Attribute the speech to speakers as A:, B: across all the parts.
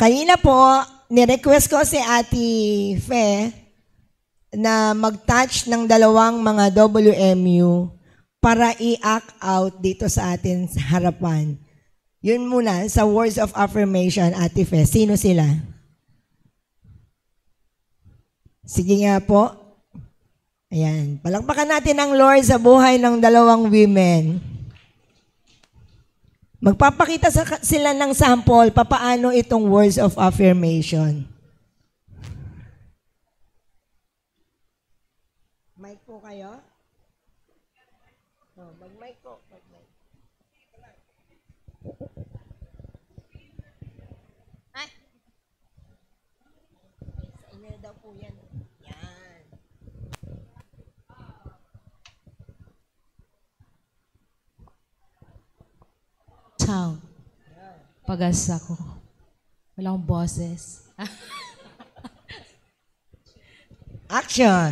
A: Kanina po, nirequest ko si Ate Fe na mag-touch ng dalawang mga WMU para i-act out dito sa atin sa harapan. Yun muna, sa words of affirmation, Ate Fe, sino sila? Sige nga po. Ayan, palakpakan natin ang Lord sa buhay ng dalawang women. Magpapakita sila ng sample papaano itong words of affirmation. Mic po kayo? Mag-mic po. Mag-mic. Ay! Sa inyo daw po yan. Yan.
B: Ciao. Pagas ako. Wala akong boses.
A: Action!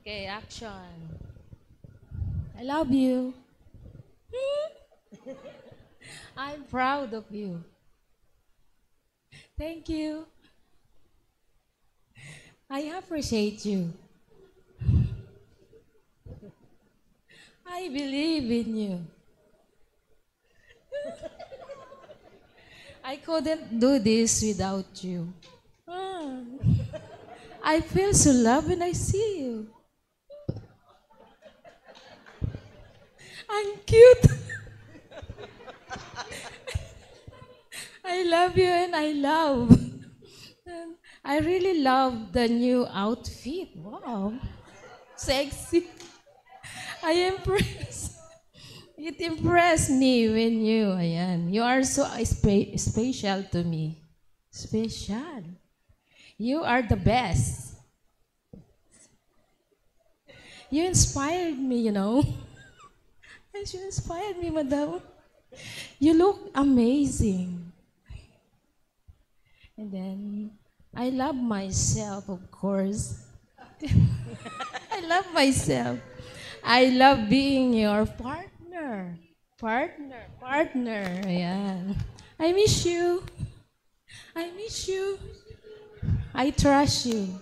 B: Okay, action. I love you. I'm proud of you. Thank you. I appreciate you. I believe in you. I couldn't do this without you. I feel so loved when I see you. I'm cute. I love you and I love. And I really love the new outfit. Wow. Sexy. I impressed. It impressed me when you are so special to me. Special. You are the best. You inspired me, You inspired me, madam. You look amazing. And then, I love myself, of course. I love myself. I love being your partner. Partner. Ayan. I miss you. I trust you.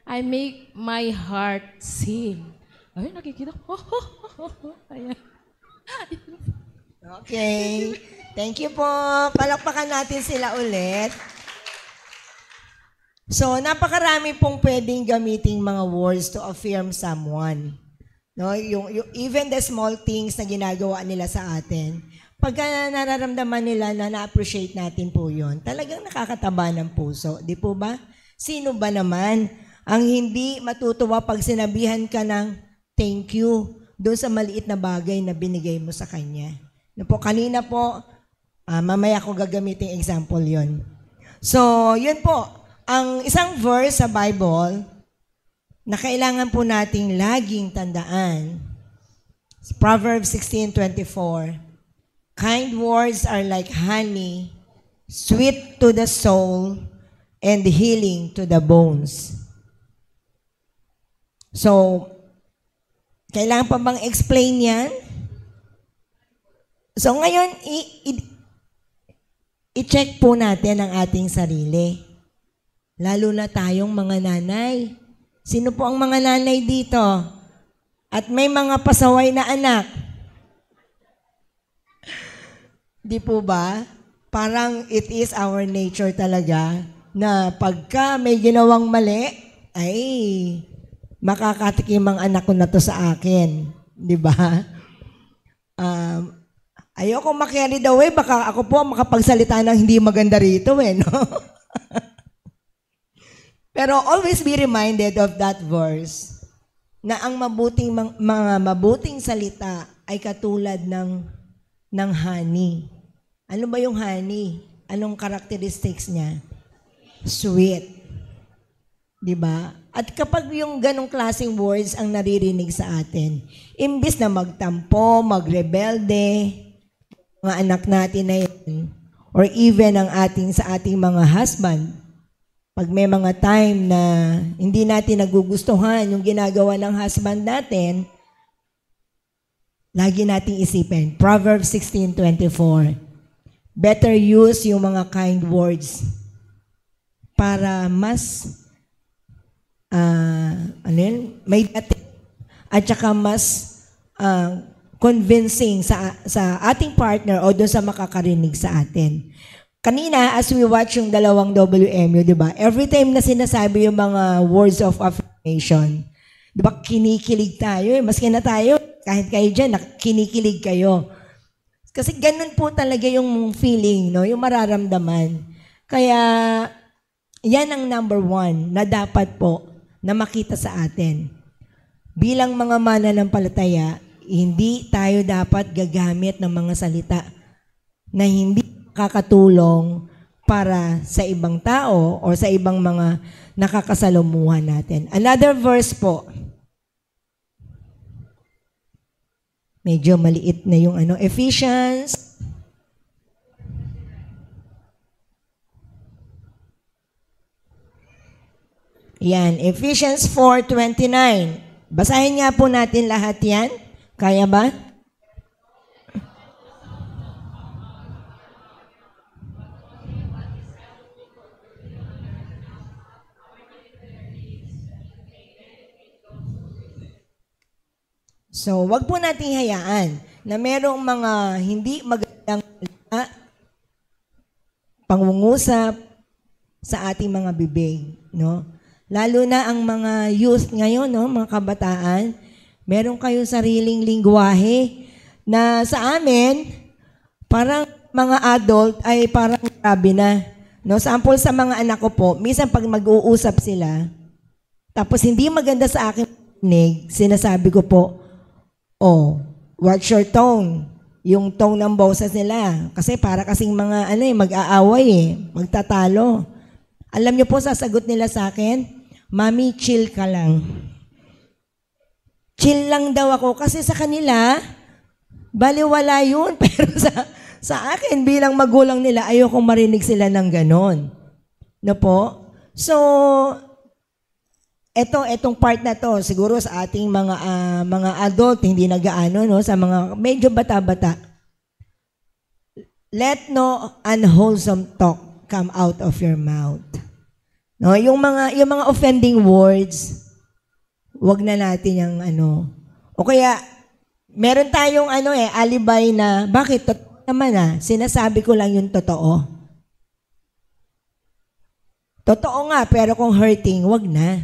B: I make my heart sing. Ay, nakikita. Ayan.
A: Okay. Thank you po. Palakpakan natin sila ulit. So, napakarami pong pwedeng gamiting mga words to affirm someone. No, even the small things na ginagawa nila sa atin, pagka nararamdaman nila na na-appreciate natin po yun, talagang nakakataba ng puso. Di po ba? Sino ba naman ang hindi matutuwa pag sinabihan ka ng thank you doon sa maliit na bagay na binigay mo sa kanya? No po, kanina po, mamaya ko gagamitin example yon. So, yun po, ang isang verse sa Bible na kailangan po nating laging tandaan. Proverbs 16:24. Kind words are like honey, sweet to the soul, and healing to the bones. So, kailangan pa bang explain yan? So, ngayon, i-check po natin ang ating sarili. Lalo na tayong mga nanay. Sino po ang mga nanay dito? At may mga pasaway na anak. Di po ba? Parang it is our nature talaga na pagka may ginawang mali, ay makakatikim ang anak ko na to sa akin. Di ba? Ayoko makiani daw baka ako po makapagsalita ng hindi maganda rito no? Pero always be reminded of that verse na ang mga mabuting salita ay katulad ng honey. Ano ba yung honey? Anong characteristics niya? Sweet. Diba? At kapag yung ganong klaseng words ang naririnig sa atin, imbis na magtampo, magrebelde, mga anak natin na yan, or even sa ating mga husband, pag may mga time na hindi natin nagugustuhan yung ginagawa ng husband natin, lagi nating isipin. Proverbs 16:24. Better use yung mga kind words para mas may dating at saka mas convincing sa ating partner o doon sa makakarinig sa atin. Kanina, as we watch yung dalawang WMU, di ba? Every time na sinasabi yung mga words of affirmation, di ba, kinikilig tayo. Maski na tayo, kahit kayo dyan, kinikilig kayo. Kasi ganun po talaga yung feeling, no? Yung mararamdaman. Kaya, yan ang number one na dapat po na makita sa atin. Bilang mga mananampalataya, hindi tayo dapat gagamit ng mga salita na hindi kakatulong para sa ibang tao o sa ibang mga nakakasalumuhan natin. Another verse po. Medyo maliit na yung Ephesians. Yan, Ephesians 4:29. Basahin nga po natin lahat yan. Kaya ba? So, wag po nating hayaan na merong mga hindi magandang pangungusap sa ating mga bibig, no? Lalo na ang mga youth ngayon, no, mga kabataan, meron kayong sariling lingwahe na sa amin, parang mga adult ay parang grabe na. No? Sample sa mga anak ko po, minsan pag mag-uusap sila, tapos hindi maganda sa akin nig, sinasabi ko po, oh, watch your tone. Yung tone ng boses nila. Kasi para kasing mga mag-aaway magtatalo. Alam niyo po, sasagot nila sa akin, Mami, chill ka lang. Chill lang daw ako kasi sa kanila, baliwala yun. Pero sa akin, bilang magulang nila, ayokong marinig sila ng ganon. No po? So, etong part na to, siguro sa ating mga adult, hindi nagaano, no? Sa mga medyo bata-bata, let no unwholesome talk come out of your mouth. No, yung mga offending words, wag na natin yung O kaya meron tayong alibay na bakit naman sinasabi ko lang yung totoo. Totoo nga, pero kung hurting, wag na.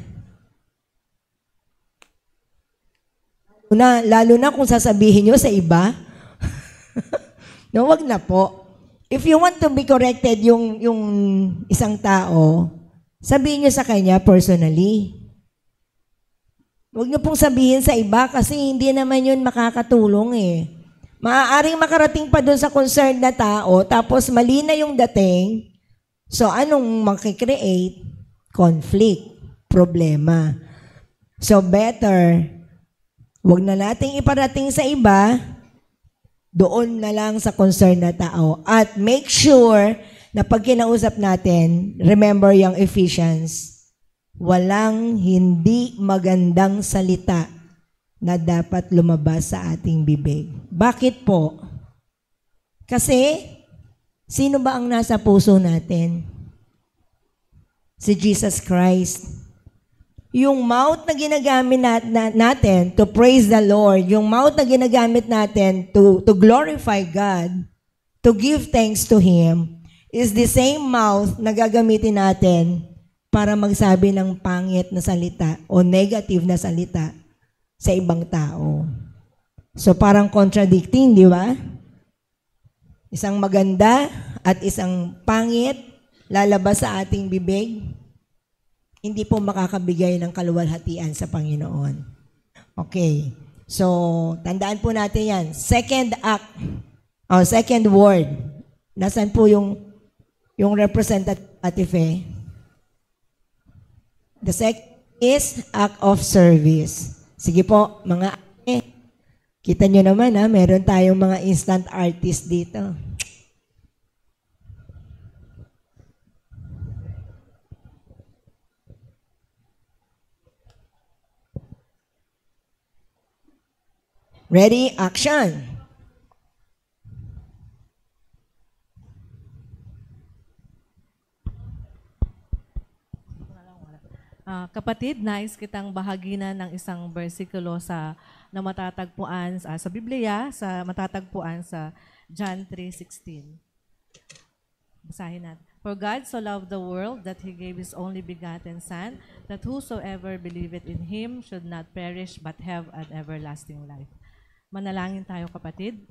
A: Lalo na kung sasabihin nyo sa iba. No, wag na po. If you want to be corrected yung isang tao, sabihin nyo sa kanya personally. Huwag nyo pong sabihin sa iba kasi hindi naman yun makakatulong Maaaring makarating pa doon sa concerned na tao, tapos mali na yung dating. So, anong makikreate? Conflict, problema. So, better, huwag na nating iparating sa iba, doon na lang sa concerned na tao. At make sure na pag kinausap natin, remember yung Ephesians, walang hindi magandang salita na dapat lumabas sa ating bibig. Bakit po? Kasi, sino ba ang nasa puso natin? Si Jesus Christ. Yung mouth na ginagamit natin to praise the Lord, yung mouth na ginagamit natin to glorify God, to give thanks to Him, is the same mouth na gagamitin natin para magsabi ng pangit na salita o negative na salita sa ibang tao. So parang contradicting, di ba? Isang maganda at isang pangit lalabas sa ating bibig, hindi po makakabigay ng kaluwalhatian sa Panginoon. Okay. So, tandaan po natin yan. Second act, second word. Nasaan po yung representative? The second is act of service. Sige po, mga kita nyo naman meron tayong mga instant artist dito. Ready? Action!
C: Kapatid, nais kitang bahaginan ng isang bersikulo na matatagpuan sa Biblia, matatagpuan sa John 3:16. Basahin natin. For God so loved the world that He gave His only begotten Son, that whosoever believeth in Him should not perish but have an everlasting life. Manalangin tayo, kapatid.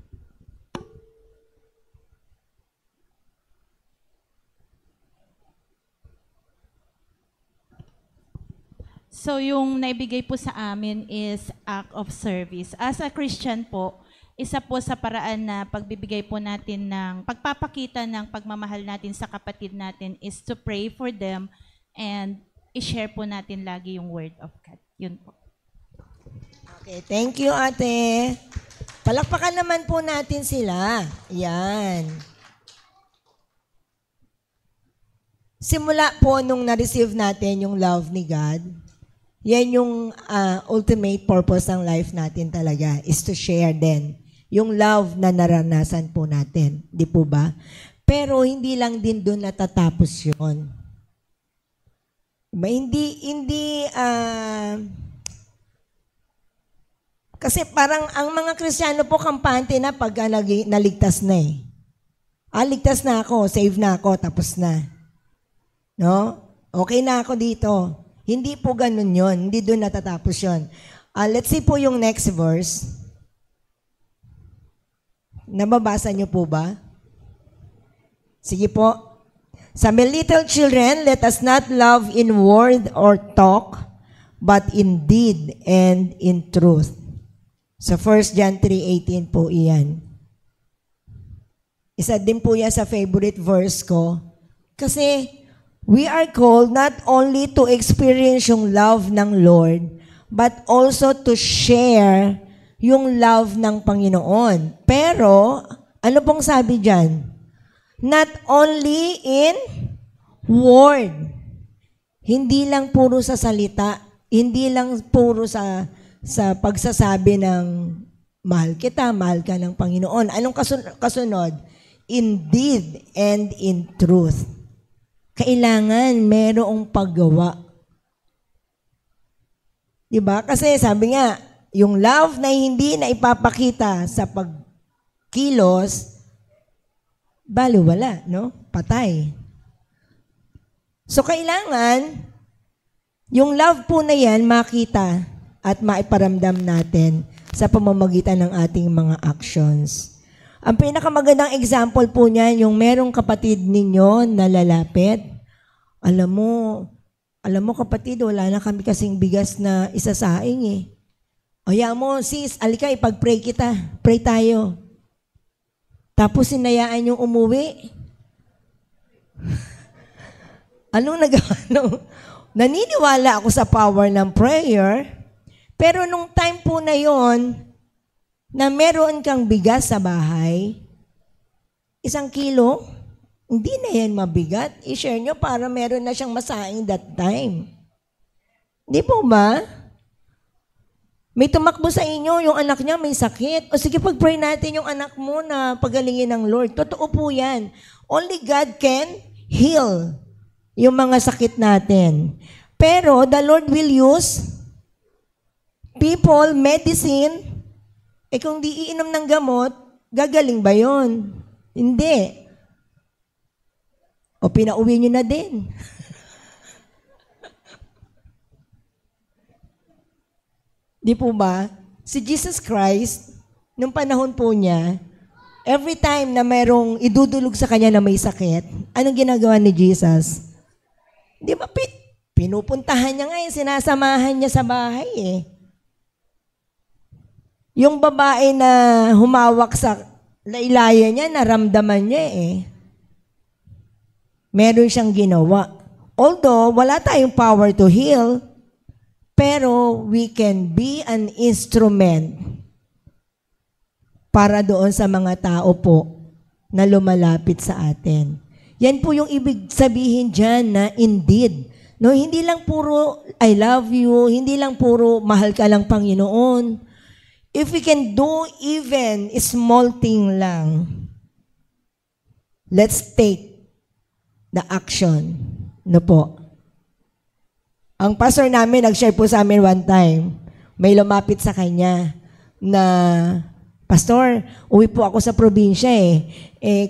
D: So yung naibigay po sa amin is act of service. As a Christian po, isa po sa paraan na pagbibigay po natin ng pagpapakita ng pagmamahal natin sa kapatid natin is to pray for them and i-share po natin lagi yung word of God. Yun po.
A: Okay, thank you, ate. Palakpakan naman po natin sila. Yan. Simula po nung na-receive natin yung love ni God, yan yung ultimate purpose ng life natin talaga, is to share din yung love na naranasan po natin. Di po ba? Pero hindi lang din doon natatapos yun. Diba? Kasi parang ang mga Kristiyano po kampante na pag naligtas na eh. Ligtas na ako, save na ako, tapos na. No? Okay na ako dito. Hindi po ganun yon. Hindi doon natatapos yon. Let's see po yung next verse. Nababasa niyo po ba? Sige po. Sa my little children, let us not love in word or talk, but in deed and in truth. Sa 1 John 3:18 po iyan. Isa din po yan sa favorite verse ko. Kasi we are called not only to experience yung love ng Lord, but also to share yung love ng Panginoon. Pero, ano pong sabi dyan? Not only in word. Hindi lang puro sa salita. Hindi lang puro sa pagsasabi ng mahal kita, mahal ka ng Panginoon. Anong kasunod? In deed and in truth. Kailangan merong paggawa. Diba? Kasi sabi nga, yung love na hindi na ipapakita sa pagkilos, baliwala, no? Patay. So, kailangan, yung love po na yan, makita at maiparamdam natin sa pamamagitan ng ating mga actions. Ang pinakamagandang example po niyan, yung merong kapatid ninyo na lalapit. Alam mo kapatid, wala na kami kasing bigas na isasaing eh. Oya mo, sis, alika, ipag-pray kita. Pray tayo. Tapos sinayaan yung umuwi. Anong nagawa? Naniniwala ako sa power ng prayer, pero nung time po na yon, na meron kang bigas sa bahay, 1 kilo, hindi na yan mabigat. I-share nyo para meron na siyang masaing that time. Di po ba? May tumakbo sa inyo, yung anak niya may sakit. O sige, pag-pray natin yung anak mo na pagalingin ng Lord. Totoo po yan. Only God can heal yung mga sakit natin. Pero the Lord will use people, medicine. Kung di iinom ng gamot, gagaling ba yun? Hindi. O pinauwi nyo na din. Di po ba? Si Jesus Christ, nung panahon po niya, every time na mayroong idudulog sa kanya na may sakit, anong ginagawa ni Jesus? Di ba? Pinupuntahan niya nga sinasamahan niya sa bahay eh. Yung babae na humawak sa laylaya niya, naramdaman niya eh. Meron siyang ginawa. Although, wala tayong power to heal, pero we can be an instrument para doon sa mga tao po na lumalapit sa atin. Yan po yung ibig sabihin dyan na indeed. No, hindi lang puro I love you, hindi lang puro mahal ka lang Panginoon. If we can do even small thing lang, let's take the action. No po. Ang pastor namin, nag-share po sa amin one time, may lumapit sa kanya na, Pastor, uwi po ako sa probinsya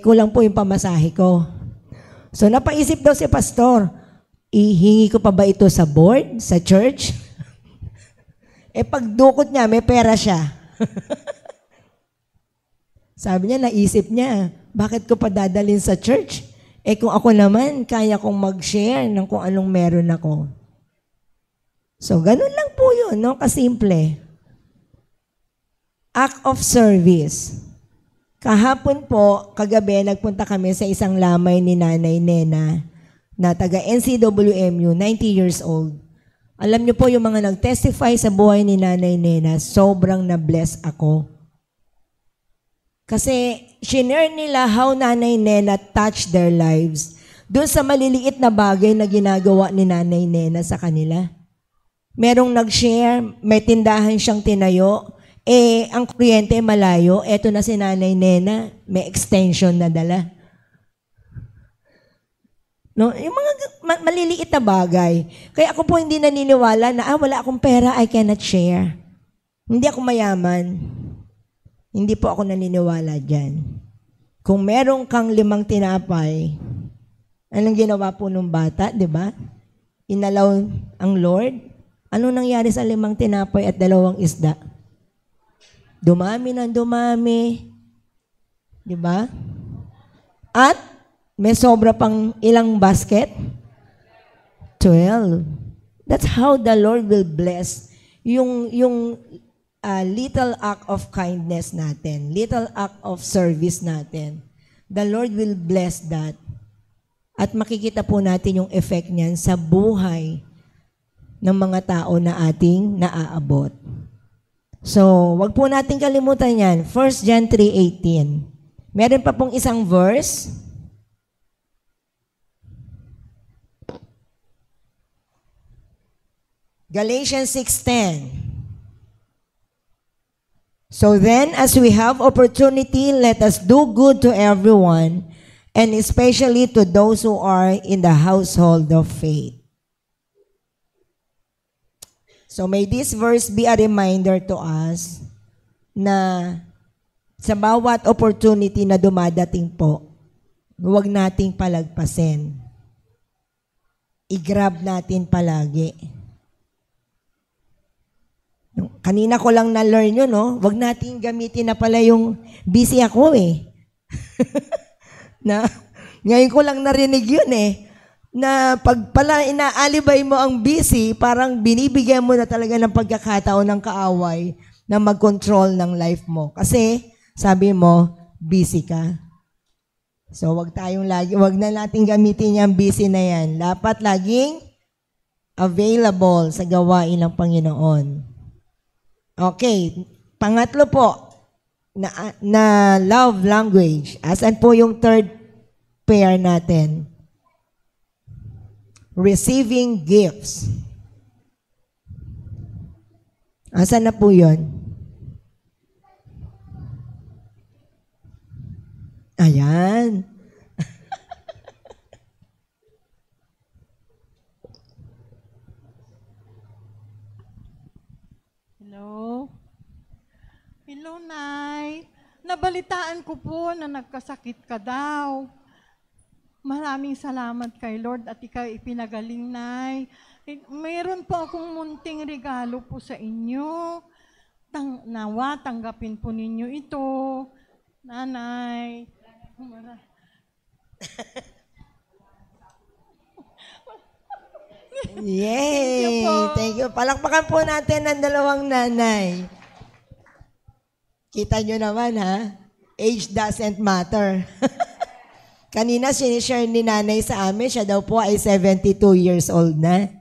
A: kulang po yung pamasahe ko. So napaisip daw si pastor, ihingi ko pa ba ito sa board, sa church? Pagdukot niya, may pera siya. Sabi niya, naisip niya, bakit ko pa dadalhin sa church? Kung ako naman, kaya kong mag-share ng kung anong meron ako. So, ganun lang po yun, no? Kasimple. Act of service. Kahapon po, kagabi, nagpunta kami sa isang lamay ni Nanay Nena na taga NCWMU, 90 years old. Alam niyo po, yung mga nag-testify sa buhay ni Nanay Nena, sobrang na-bless ako. Kasi, shinare nila how Nanay Nena touched their lives doon sa maliliit na bagay na ginagawa ni Nanay Nena sa kanila. Merong nag-share, may tindahan siyang tinayo, ang kuryente malayo, eto na si Nanay Nena, may extension na dala. No, yung mga maliliit na bagay. Kaya ako po hindi naniniwala na, wala akong pera, I cannot share. Hindi ako mayaman. Hindi po ako naniniwala dyan. Kung merong kang 5 tinapay, anong ginawa po nung bata, di ba? Inalaw ang Lord. Ano nangyari sa 5 tinapay at 2 isda? Dumami ng dumami. Di ba? At may sobra pang ilang basket? 12. That's how the Lord will bless yung little act of kindness natin, little act of service natin. The Lord will bless that. At makikita po natin yung effect niyan sa buhay ng mga tao na ating naaabot. So, wag po natin kalimutan yan. 1 John 3:18. Meron pa pong isang verse. Galatians 6:10. So then, as we have opportunity, let us do good to everyone, and especially to those who are in the household of faith. So may this verse be a reminder to us na sa bawat opportunity na dumadating po, huwag nating palagpasin. I-grab natin palagi. Kanina ko lang na-learn yun, no? Huwag nating gamitin na pala yung busy ako Ngayon ko lang narinig yun na pag pala inaalibay mo ang busy, parang binibigyan mo na talaga ng pagkakataon ng kaaway na mag-control ng life mo. Kasi, sabi mo, busy ka. So, wag na natin gamitin yung busy na yan. Dapat laging available sa gawain ng Panginoon. Okay, pangatlo po, na love language. Asan po yung third pair natin? Receiving gifts. Asan na po yun? Ayan.
E: Hello? Hello, Nay. Nabalitaan ko po na nagkasakit ka daw. Maraming salamat kay Lord at ikaw ipinagaling, Nay. Mayroon po akong munting regalo po sa inyo. Nawa, tanggapin po ninyo ito. Nanay.
A: Yay! Thank you. Palakpakan po natin ang dalawang nanay. Kita nyo naman, Age doesn't matter. Kanina, sinishare ni nanay sa amin, siya daw po ay 72 years old na.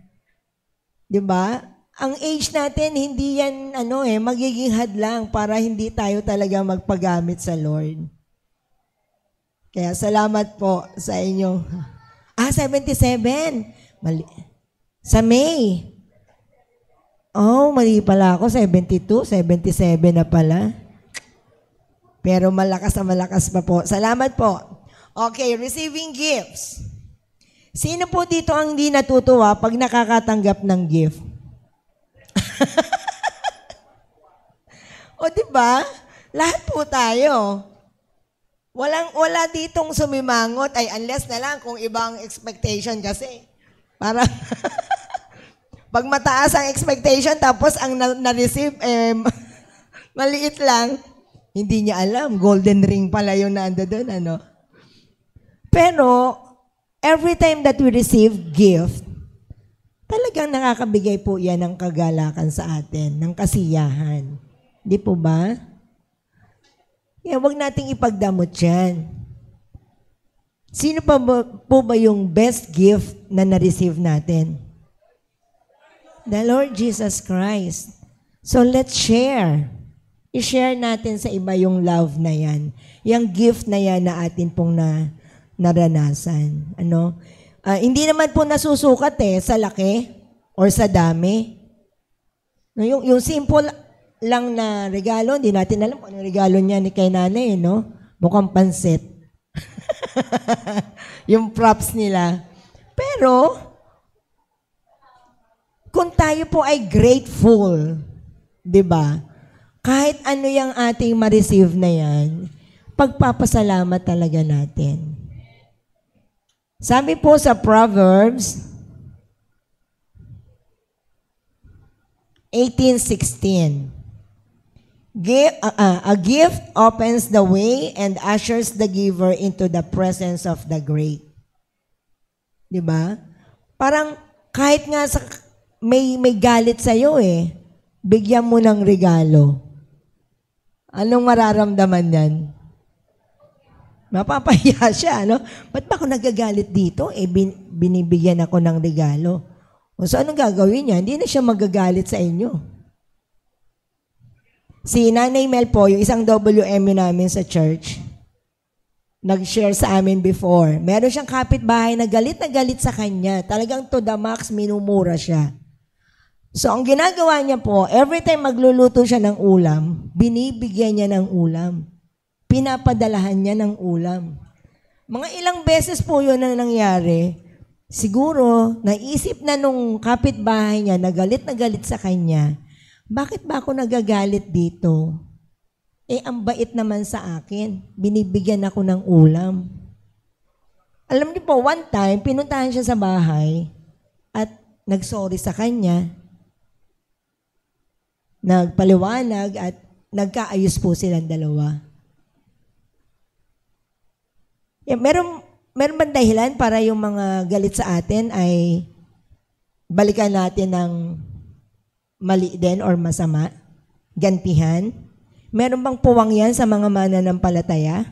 A: Diba? Ang age natin, hindi yan, magiging hadlang para hindi tayo talaga magpagamit sa Lord. Kaya salamat po sa inyo. 77. Mali. Sa May. Oh, mali pala ako. 72, 77 na pala. Pero malakas na malakas pa po. Salamat po. Okay, receiving gifts. Sino po dito ang hindi natutuwa pag nakakatanggap ng gift? O di ba? Lahat po tayo. Wala ditong sumimangot ay unless na lang kung ibang expectation kasi. Para pag mataas ang expectation tapos ang na-receive maliit lang, hindi niya alam. Golden ring pala yun na ando doon, ano? Pero, every time that we receive gift, talagang nakakabigay po yan ng kagalakan sa atin, ng kasiyahan. Di po ba? Huwag nating ipagdamot yan. Sino po ba yung best gift na na-receive natin? The Lord Jesus Christ. So let's share. I-share natin sa iba yung love na yan. Yung gift na yan na atin pong naranasan. Ano? Hindi naman po nasusukat sa laki or sa dami. No, yung simple lang na regalo, hindi natin alam kung anong regalo niya ni kay nanay, no? Mukhang pansit. Yung props nila. Pero, kung tayo po ay grateful, di ba? Kahit ano yung ating ma-receive na yan, pagpapasalamat talaga natin. Sabi po sa Proverbs 18:16, a gift opens the way and ushers the giver into the presence of the great. Diba? Parang kahit nga may galit sa'yo bigyan mo ng regalo. Anong mararamdaman yan? Mapapahiya siya, no? Ba't ba ako nagagalit dito? Binibigyan ako ng regalo. O so anong gagawin niya? Hindi na siya magagalit sa inyo. Si Nanay Mel po, yung isang WMU namin sa church, nag-share sa amin before. Meron siyang kapitbahay na galit sa kanya. Talagang to the max, minumura siya. So, ang ginagawa niya po, every time magluluto siya ng ulam, binibigyan niya ng ulam. Pinapadalahan niya ng ulam. Mga ilang beses po yun na nangyari. Siguro, naisip na nung kapitbahay niya, na galit sa kanya, bakit ba ako nagagalit dito? Ang bait naman sa akin. Binibigyan ako ng ulam. Alam niyo po, one time, pinuntahan siya sa bahay at nagsorry sa kanya. Nagpaliwanag at nagkaayos po silang dalawa. Meron bang dahilan para yung mga galit sa atin ay balikan natin ng mali din or masama? Gantihan? Meron bang puwang yan sa mga mananampalataya?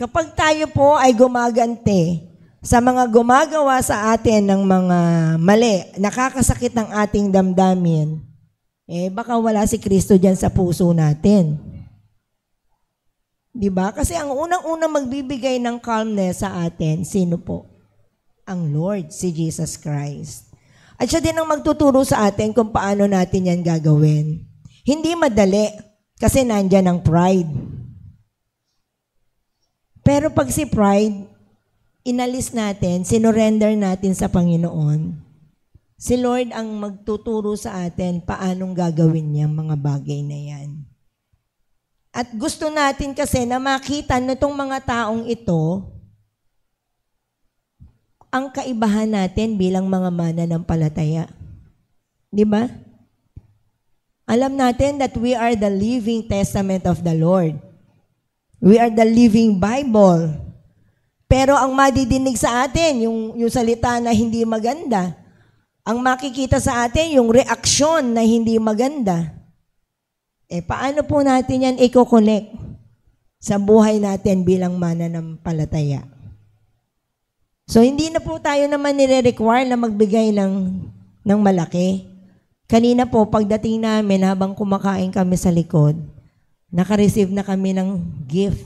A: Kapag tayo po ay gumagante sa mga gumagawa sa atin ng mga mali, nakakasakit ng ating damdamin, baka wala si Kristo dyan sa puso natin. Diba? Kasi ang unang-unang magbibigay ng calmness sa atin, sino po? Ang Lord, si Jesus Christ. At siya din ang magtuturo sa atin kung paano natin yan gagawin. Hindi madali, kasi nandyan ang pride. Pero pag si pride, inalis natin, sinurrender natin sa Panginoon, si Lord ang magtuturo sa atin paanong gagawin niyang mga bagay na yan. At gusto natin kasi na makita na itong mga taong ito, ang kaibahan natin bilang mga mananampalataya. Di ba? Alam natin that we are the living testament of the Lord. We are the living Bible. Pero ang madidinig sa atin, yung salita na hindi maganda. Ang makikita sa atin, yung reaksyon na hindi maganda. Paano po natin yan i-connect sa buhay natin bilang mananampalataya? So, hindi na po tayo naman nire-require na magbigay ng malaki. Kanina po, pagdating namin, habang kumakain kami sa likod, naka-receive na kami ng gift.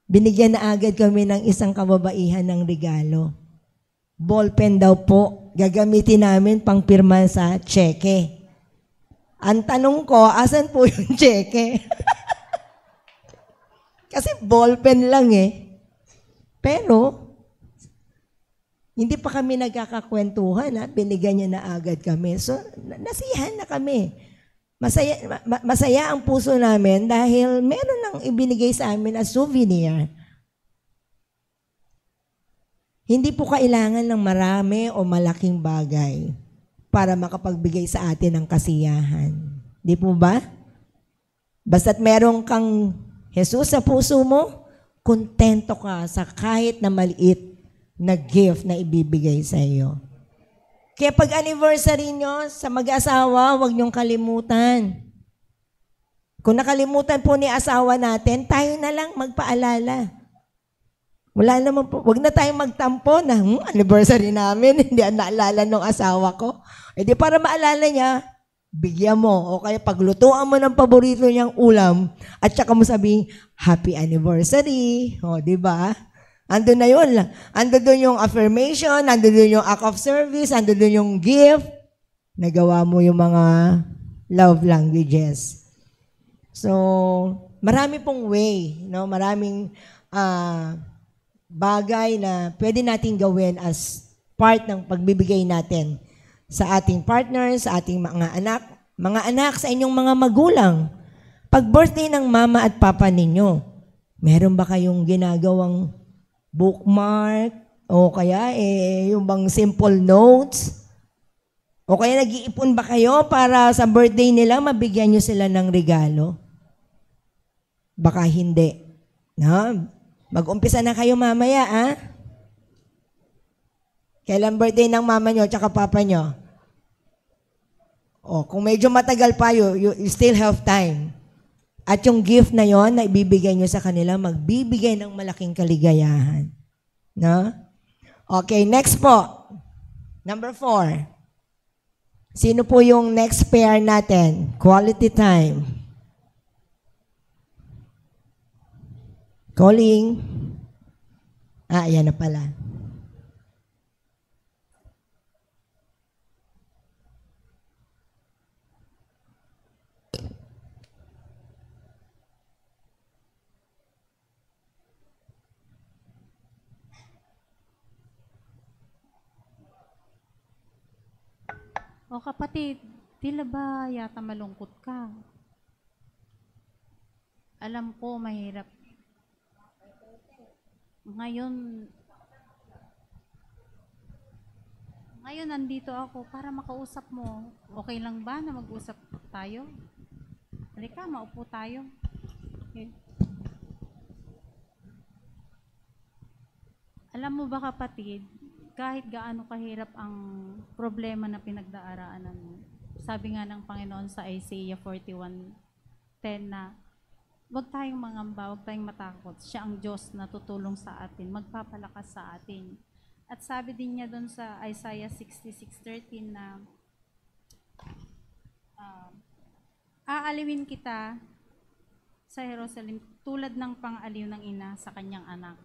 A: Binigyan na agad kami ng isang kababaihan ng regalo. Ballpen daw po, gagamitin namin pang pirma sa cheque. Ang tanong ko, asan po yung cheque? Kasi ballpen lang Pero, hindi pa kami nagkakakwentuhan, ha? Binigyan niya na agad kami. So, nasiyahan na kami. Masaya ang puso namin dahil meron nang ibinigay sa amin as souvenir. Hindi po kailangan ng marami o malaking bagay para makapagbigay sa atin ng kasiyahan. Di po ba? Basta't meron kang Jesus sa puso mo, kontento ka sa kahit na maliit na gift na ibibigay sa iyo. Kaya pag anniversary nyo sa mag-asawa, huwag nyong kalimutan. Kung nakalimutan po ni asawa natin, tayo na lang magpaalala. Wala naman po, huwag na tayong magtampo na, anniversary namin, hindi naalala ng asawa ko. E di para maalala niya, bigyan mo. O kaya paglutuan mo ng paborito niyang ulam, at saka mo sabihin, happy anniversary. O, di ba? Ando na yun. Ando doon yung affirmation, ando doon yung act of service, ando doon yung gift. Nagawa mo yung mga love languages. So, marami pong way, no? Maraming bagay na pwede nating gawin as part ng pagbibigay natin sa ating partners, sa ating mga anak sa inyong mga magulang. Pag birthday ng mama at papa ninyo, meron ba kayong ginagawang bookmark o kaya yung bang simple notes? O kaya nag-iipon ba kayo para sa birthday nila mabigyan nyo sila ng regalo? Baka hindi. No? Mag-umpisa na kayo mamaya, ha? Kailan birthday ng mama nyo at papa nyo? O, kung medyo matagal pa, you still have time. At yung gift na yon na ibibigay nyo sa kanila, magbibigay ng malaking kaligayahan. No? Okay, next po. Number 4. Sino po yung next pair natin? Quality time. Calling. Ayan na pala.
D: O kapatid, tila ba yata malungkot ka? Alam ko, mahirap. Ngayon nandito ako para makausap mo. Okay lang ba na mag-usap tayo? Halika, maupo tayo. Okay. Alam mo ba kapatid, kahit gaano kahirap ang problema na pinagdaraanan mo, sabi nga ng Panginoon sa Isaiah 41:10 na, huwag tayong mangamba, huwag tayong matakot. Siya ang Diyos na tutulong sa atin, magpapalakas sa atin. At sabi din niya doon sa Isaiah 66:13 na, aaliwin kita sa Jerusalem tulad ng pang-aliw ng ina sa kanyang anak.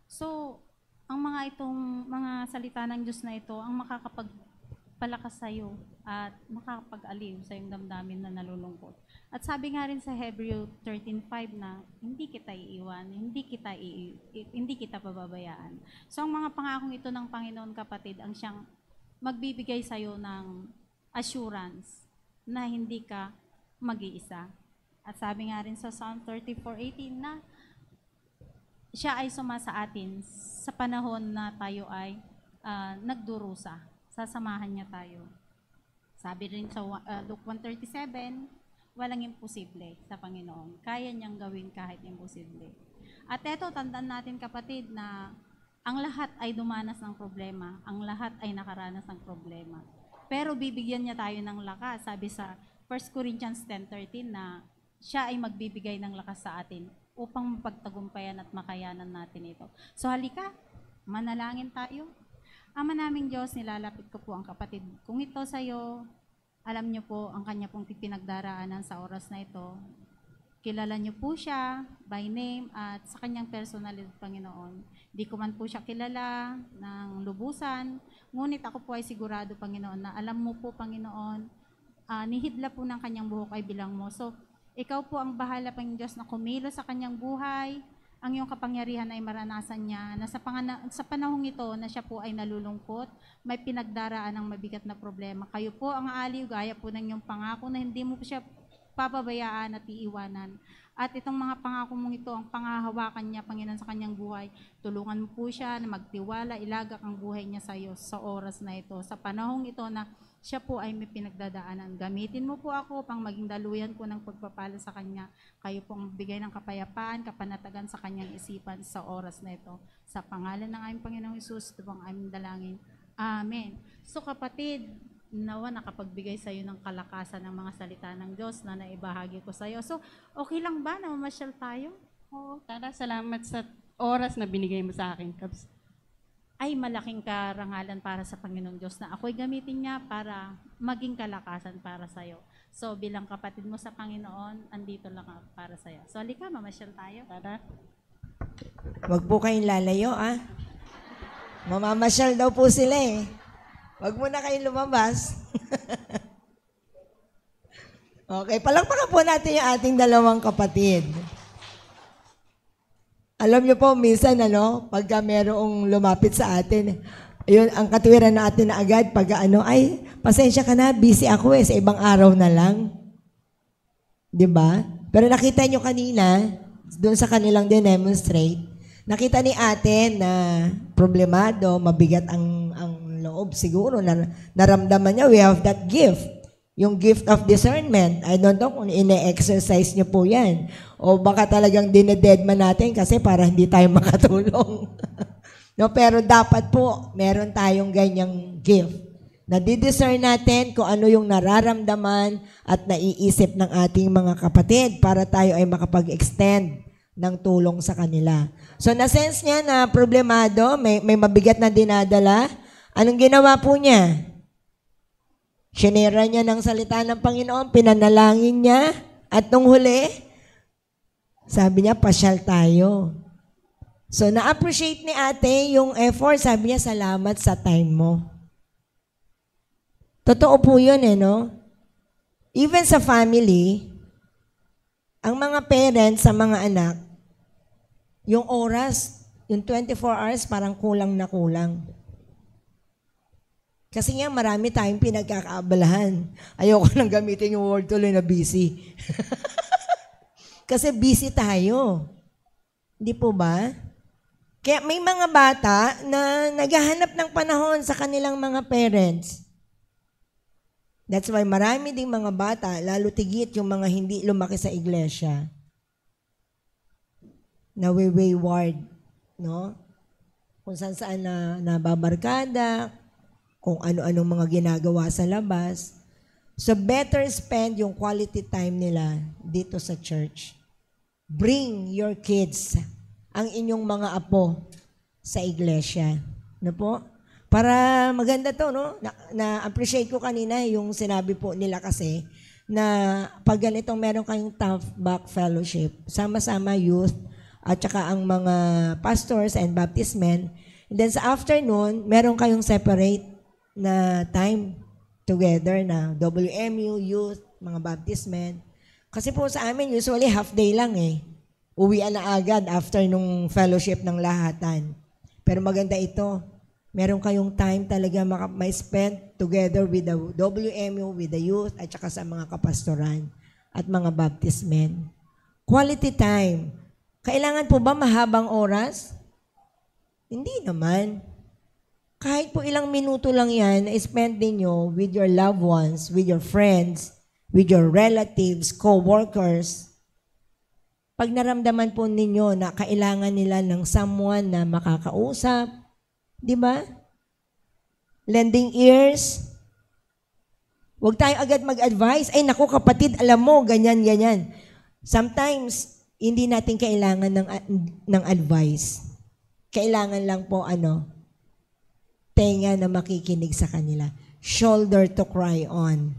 D: So, ang mga itong mga salita ng Diyos na ito ang makakapagpalakas sa iyo at makakapag-aliw sa iyong damdamin na nalulungkot. At sabi nga rin sa Hebrew 13:5 na hindi kita iiwan, hindi kita pababayaan. So ang mga pangakong ito ng Panginoon kapatid ang siyang magbibigay sa iyo ng assurance na hindi ka mag-iisa. At sabi nga rin sa Psalm 34:18 na siya ay sumasa atin sa panahon na tayo ay nagdurusa. Sasamahan niya tayo. Sabi rin sa Luke 1:37, walang imposible sa Panginoon. Kaya niyang gawin kahit imposible. At eto, tandaan natin kapatid na ang lahat ay dumanas ng problema. Ang lahat ay nakaranas ng problema. Pero bibigyan niya tayo ng lakas. Sabi sa 1 Corinthians 10:13 na siya ay magbibigay ng lakas sa atin upang mapagtagumpayan at makayanan natin ito. So halika, manalangin tayo. Ama naming Diyos, nilalapit ko po ang kapatid. Kung ito sa iyo, alam niyo po ang kanya pong pinagdaraanan sa oras na ito. Kilala niyo po siya by name at sa kanyang personalidad, Panginoon. Di ko man po siya kilala ng lubusan, ngunit ako po ay sigurado, Panginoon, na alam mo po, Panginoon, nihidla po ng kanyang buhok ay bilang mo. So, ikaw po ang bahala, Panginoon Diyos, na kumilos sa kanyang buhay
F: ang iyong kapangyarihan ay maranasan niya na sa panahong ito na siya po ay nalulungkot, may pinagdaraan ng mabigat na problema. Kayo po ang aaliw, gaya po ng iyong pangako na hindi mo po siya papabayaan at iiwanan. At itong mga pangako mong ito, ang pangahawakan niya, Panginoon, sa kanyang buhay, tulungan mo po siya na magtiwala, ilagak ang buhay niya sa iyo sa oras na ito, sa panahong ito na siya po ay may pinagdadaanan. Gamitin mo po ako pang maging daluyan po ng pagpapala sa kanya. Kayo po ang bigay ng kapayapaan, kapanatagan sa kanyang isipan sa oras na ito. Sa pangalan ng aming Panginoong Hesus, ito ang aming dalangin. Amen. So kapatid, nawa nakapagbigay sa iyo ng kalakasan ng mga salita ng Diyos na naibahagi ko sa iyo. So, okay lang ba na mamasyal tayo?
G: Oo, Tara, salamat sa oras na binigay mo sa akin, Kabs.
F: Ay malaking karangalan para sa Panginoong Diyos na ako'y gamitin niya para maging kalakasan para sa iyo. So, bilang kapatid mo sa Panginoon, andito lang ako para sa iyo. So, halika, mamasyal tayo.
G: Tara.
A: Wag po kayong lalayo, ah. Mamamasyal daw po sila eh. Wag mo na kayong lumabas. Okay, palakpakan po natin yung ating dalawang kapatid. Alam niyo po, minsan, pagka merong lumapit sa atin, yun, ang katwiran natin na agad, ay, pasensya ka na, busy ako sa ibang araw na lang. 'Di ba? Pero nakita niyo kanina, doon sa kanilang demonstrate, nakita ni ate na problemado, mabigat ang loob siguro, naramdaman niya, we have that gift. Yung gift of discernment. I don't know kung ine-exercise niyo po yan. O baka talagang dinededman natin kasi para hindi tayo makatulong. No, pero dapat po, meron tayong ganyang gift. Nadidiscern natin kung ano yung nararamdaman at naiisip ng ating mga kapatid para tayo ay makapag-extend ng tulong sa kanila. So, na-sense niya na problemado, may mabigat na dinadala. Anong ginawa po niya? Sinira niya ng salita ng Panginoon, pinanalangin niya, at nung huli, sabi niya, pasyal tayo. So, na-appreciate ni ate yung effort. Sabi niya, salamat sa time mo. Totoo po yun no? Even sa family, ang mga parents sa mga anak, yung oras, yung 24 hours, parang kulang na kulang. Kasi nga marami tayong pinagkakaabalahan. Ayoko nang gamitin yung word tuloy na busy. Kasi busy tayo. Hindi po ba? Kaya may mga bata na naghahanap ng panahon sa kanilang mga parents. That's why marami ding mga bata, lalo tigit yung mga hindi lumaki sa iglesia, na wayward, no? Kung saan na nababarkada, kung ano-anong mga ginagawa sa labas. So better spend yung quality time nila dito sa church. Bring your kids, ang inyong mga apo, sa iglesia. No po? Para maganda to, no? Na-appreciate ko kanina yung sinabi po nila kasi na pag ganitong meron kayong tough back fellowship, sama-sama youth, at saka ang mga pastors and Baptist men, and then sa afternoon, meron kayong separate na time together na WMU, youth, mga Baptist men. Kasi po sa amin, usually half day lang Uwian na agad after nung fellowship ng lahatan. Pero maganda ito. Meron kayong time talaga ma-spend together with the WMU, with the youth, at saka sa mga kapastoran at mga Baptist men. Quality time. Kailangan po ba mahabang oras? Hindi naman. Kahit po ilang minuto lang yan, spend ninyo with your loved ones, with your friends, with your relatives, co-workers. Pag naramdaman po ninyo na kailangan nila ng someone na makakausap, di ba? Lending ears. Huwag tayo agad mag-advise. Ay, naku kapatid, alam mo, ganyan, ganyan. Sometimes, hindi natin kailangan ng advice. Kailangan lang po tenga na makikinig sa kanila. Shoulder to cry on.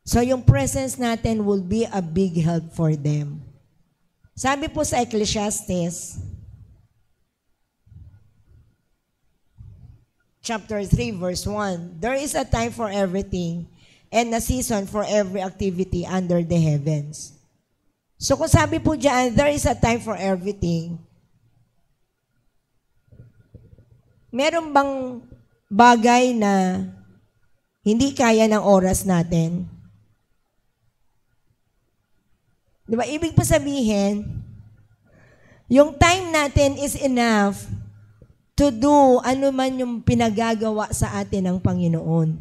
A: So, yung presence natin will be a big help for them. Sabi po sa Ecclesiastes, chapter 3, verse 1, there is a time for everything and a season for every activity under the heavens. So kung sabi po dyan, there is a time for everything, meron bang bagay na hindi kaya ng oras natin? Di ba? Ibig pa sabihin, yung time natin is enough to do ano man yung pinagagawa sa atin ng Panginoon.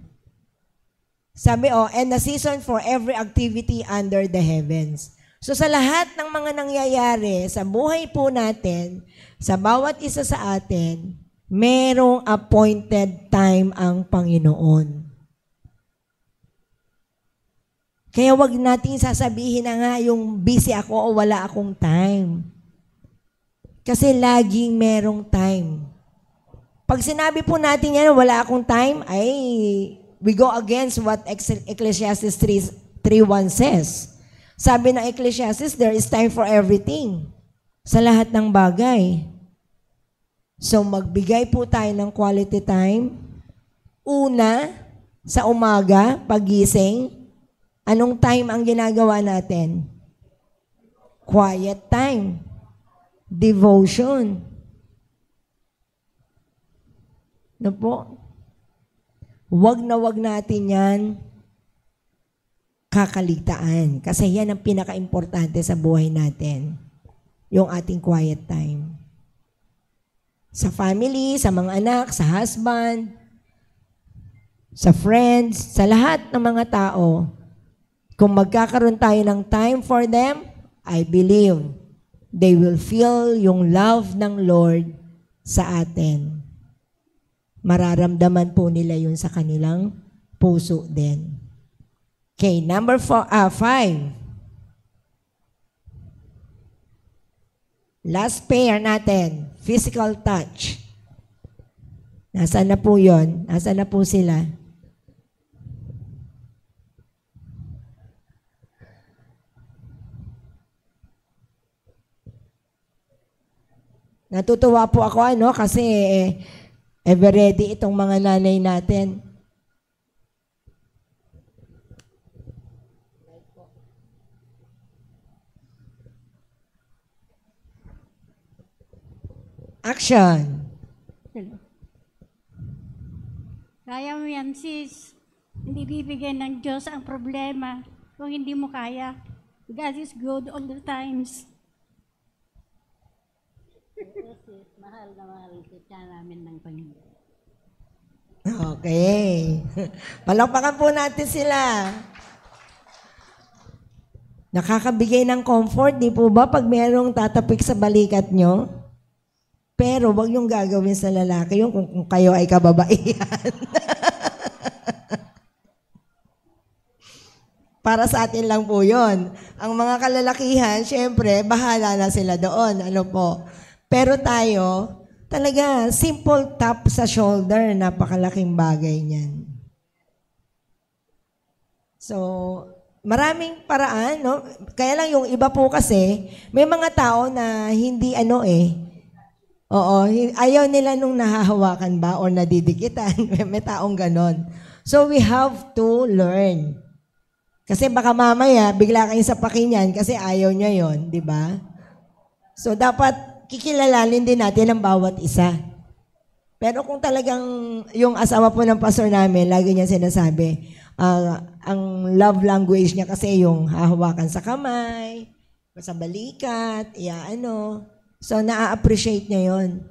A: Sabi, and a season for every activity under the heavens. So sa lahat ng mga nangyayari sa buhay po natin, sa bawat isa sa atin, merong appointed time ang Panginoon. Kaya wag nating sasabihin na nga yung busy ako o wala akong time. Kasi laging merong time. Pag sinabi po natin yan, wala akong time, ay we go against what Ecclesiastes 3:1 says. Sabi ng Ecclesiastes, there is time for everything. Sa lahat ng bagay. So magbigay po tayo ng quality time. Una, sa umaga, pagising, anong time ang ginagawa natin? Quiet time. Devotion. No po? Wag na wag natin yan kakaligtaan. Kasi yan ang pinaka-importante sa buhay natin. Yung ating quiet time. Sa family, sa mga anak, sa husband, sa friends, sa lahat ng mga tao, kung magkakaroon tayo ng time for them, I believe they will feel yung love ng Lord sa atin. Mararamdaman po nila yun sa kanilang puso din. Okay, number 5. Last pair natin, physical touch. Nasaan na po yun? Nasaan na po sila? Natutuwa po ako kasi ever ready itong mga nanay natin. Action.
H: Kaya mo yan, sis. Hindi bibigyan ng Diyos ang problema kung hindi mo kaya. God is good all the times. Sis, mahal na mahal kita namin ng Panginoon.
A: Okay. Palakpakan po natin sila. Nakakabigay ng comfort, di po ba, pag mayroong tatapik sa balikat nyo? Pero wag yung gagawin sa lalaki yung kung kayo ay kababaihan. Para sa atin lang po yun. Ang mga kalalakihan, syempre, bahala na sila doon. Ano po? Pero tayo, talaga, simple tap sa shoulder, napakalaking bagay niyan. So, maraming paraan, no? Kaya lang yung iba po kasi, may mga tao na hindi Oo, ayaw nila nung nahahawakan ba or nadidikitan. May taong ganon. So we have to learn. Kasi baka mamaya, bigla kayong sapakin yan kasi ayaw niya yon, di ba? So dapat kikilalalin din natin ang bawat isa. Pero kung talagang yung asawa po ng pastor namin, lagi niya sinasabi, ang love language niya kasi yung hahawakan sa kamay, sa balikat, So, na-appreciate niya yon.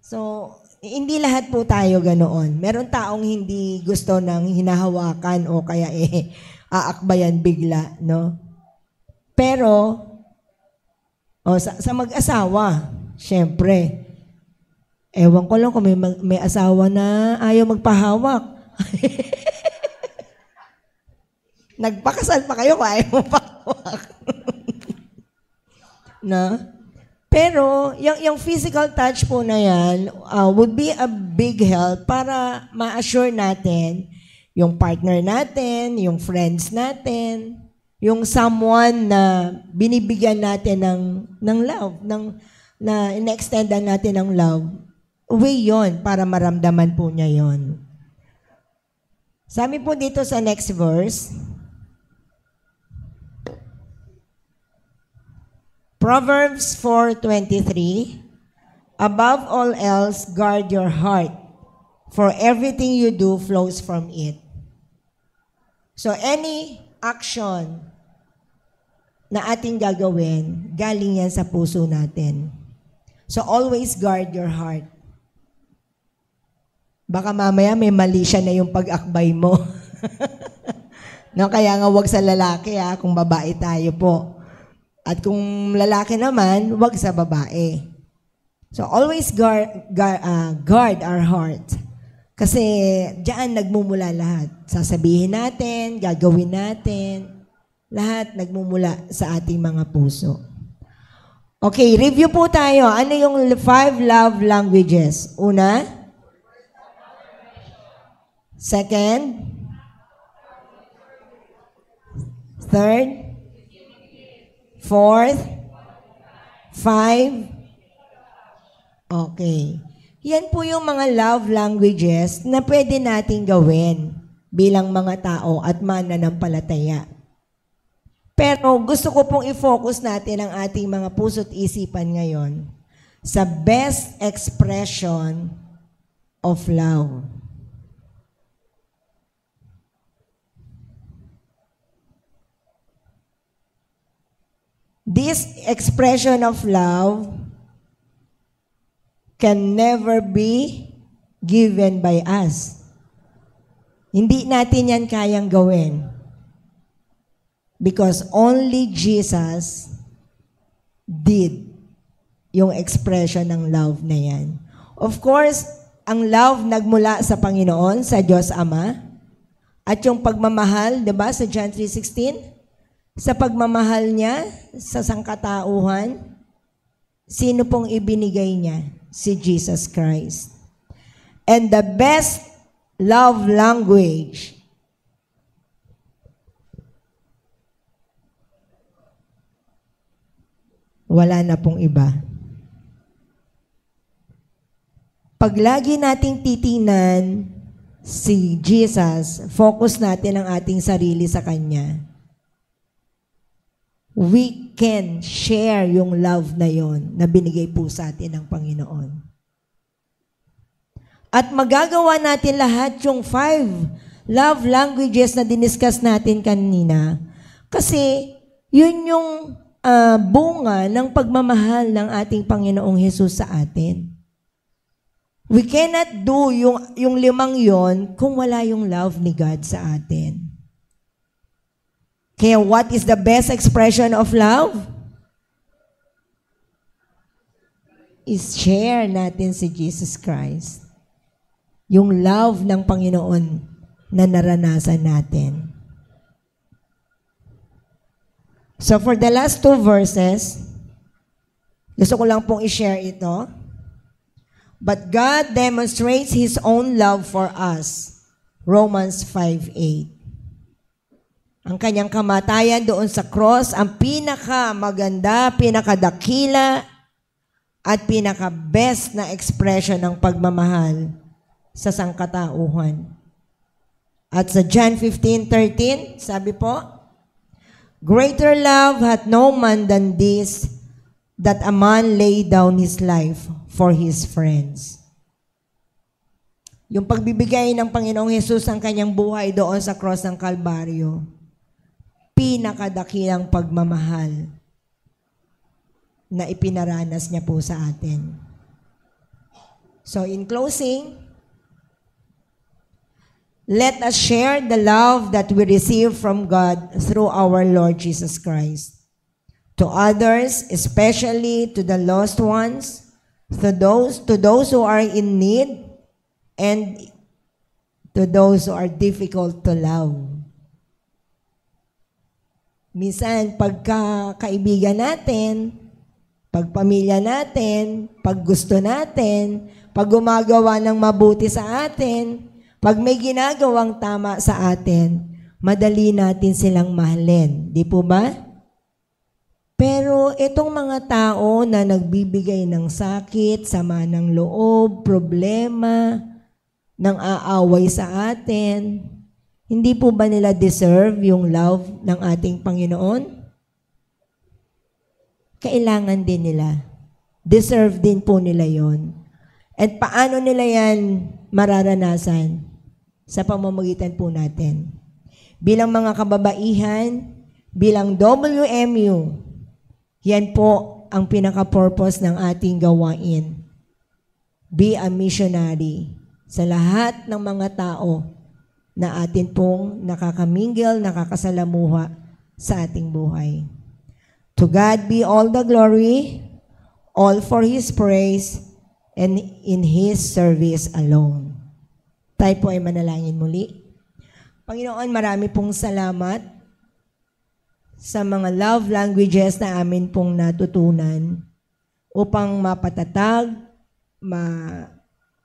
A: So, hindi lahat po tayo ganoon. Meron taong hindi gusto ng hinahawakan o kaya aakbayan bigla, no? Pero, sa mag-asawa, syempre, ewan ko lang kung may asawa na ayaw magpahawak. Nagpakasal pa kayo kung ayaw magpahawak. No? Pero, yung physical touch po na yan would be a big help para ma-assure natin yung partner natin, yung friends natin, yung someone na binibigyan natin ng love, na in-extendan natin ng love. Way yon para maramdaman po niya yon. Sabi po dito sa next verse, Proverbs 4:23, above all else, guard your heart, for everything you do flows from it. So any action na ating gagawin, galing yan sa puso natin. So always guard your heart. Baka mamaya may mali siya na yung pag-akbay mo. No, kaya nga wag sa lalaki kung babae tayo po. At kung lalaki naman, wag sa babae. So always guard our heart. Kasi diyan nagmumula lahat. Sasabihin natin, gagawin natin, lahat nagmumula sa ating mga puso. Okay, review po tayo. Ano yung 5 love languages? Una? Second? Third? Fourth? 5? Okay. Yan po yung mga love languages na pwede nating gawin bilang mga tao at mananampalataya. Pero gusto ko pong i-focus natin ang ating mga puso't isipan ngayon sa best expression of love. This expression of love can never be given by us. Hindi natin yan kayang gawin. Because only Jesus did yung expression ng love na yan. Of course, ang love nagmula sa Panginoon, sa Diyos Ama. At yung pagmamahal, di ba, sa John 3:16, sa pagmamahal niya sa sangkatauhan, sino pong ibinigay niya? Si Jesus Christ. And the best love language wala na pong iba. Pag lagi nating titingnan si Jesus, focus natin ang ating sarili sa Kanya, we can share yung love na yon na binigay po sa atin ng Panginoon. At magagawa natin lahat yung 5 love languages na diniscuss natin kanina kasi yun yung bunga ng pagmamahal ng ating Panginoong Hesus sa atin. We cannot do yung 5 yon kung wala yung love ni God sa atin. Kaya what is the best expression of love? Is share natin si Jesus Christ. Yung love ng Panginoon na naranasan natin. So for the last 2 verses, gusto ko lang pong i-share ito. But God demonstrates His own love for us. Romans 5:8. Ang kanyang kamatayan doon sa cross, ang pinakamaganda, pinakadakila, at pinaka-best na expression ng pagmamahal sa sangkatauhan. At sa John 15:13, sabi po, greater love hath no man than this, that a man lay down his life for his friends. Yung pagbibigay ng Panginoong Hesus ang kanyang buhay doon sa cross ng Kalbaryo, pinakadakilang pagmamahal na ipinaranas niya po sa atin. So in closing, let us share the love that we receive from God through our Lord Jesus Christ. To others, especially to the lost ones, to those who are in need, and to those who are difficult to love. Minsan, pagkakaibigan natin, pagpamilya natin, pag gusto natin, pag gumagawa ng mabuti sa atin, pag may ginagawang tama sa atin, madali natin silang mahalin. Di po ba? Pero itong mga tao na nagbibigay ng sakit, sama ng loob, problema, ng aaway sa atin, hindi po ba nila deserve yung love ng ating Panginoon? kailangan din nila. Deserve din po nila yon. At paano nila yan mararanasan? Sa pamamagitan po natin. Bilang mga kababaihan, bilang WMU, yan po ang pinaka-purpose ng ating gawain. Be a missionary sa lahat ng mga tao na atin pong nakakamingle, nakakasalamuha sa ating buhay. To God be all the glory, all for His praise, and in His service alone. Tayo po ay manalangin muli. Panginoon, marami pong salamat sa mga love languages na amin pong natutunan upang mapatatag,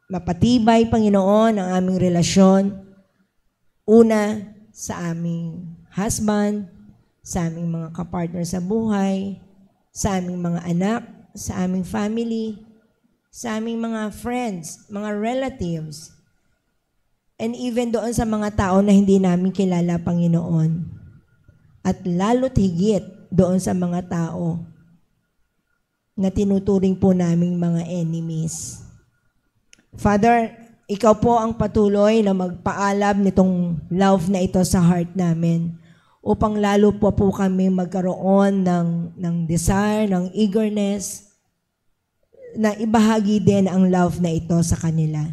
A: mapatibay, Panginoon, ang aming relasyon. Una, sa aming husband, sa aming mga kapartner sa buhay, sa aming mga anak, sa aming family, sa aming mga friends, mga relatives, and even doon sa mga tao na hindi namin kilala, Panginoon. At lalo't higit doon sa mga tao na tinuturing po naming mga enemies. Father, Ikaw po ang patuloy na magpaalab nitong love na ito sa heart namin upang lalo po kami magkaroon ng desire, ng eagerness na ibahagi din ang love na ito sa kanila.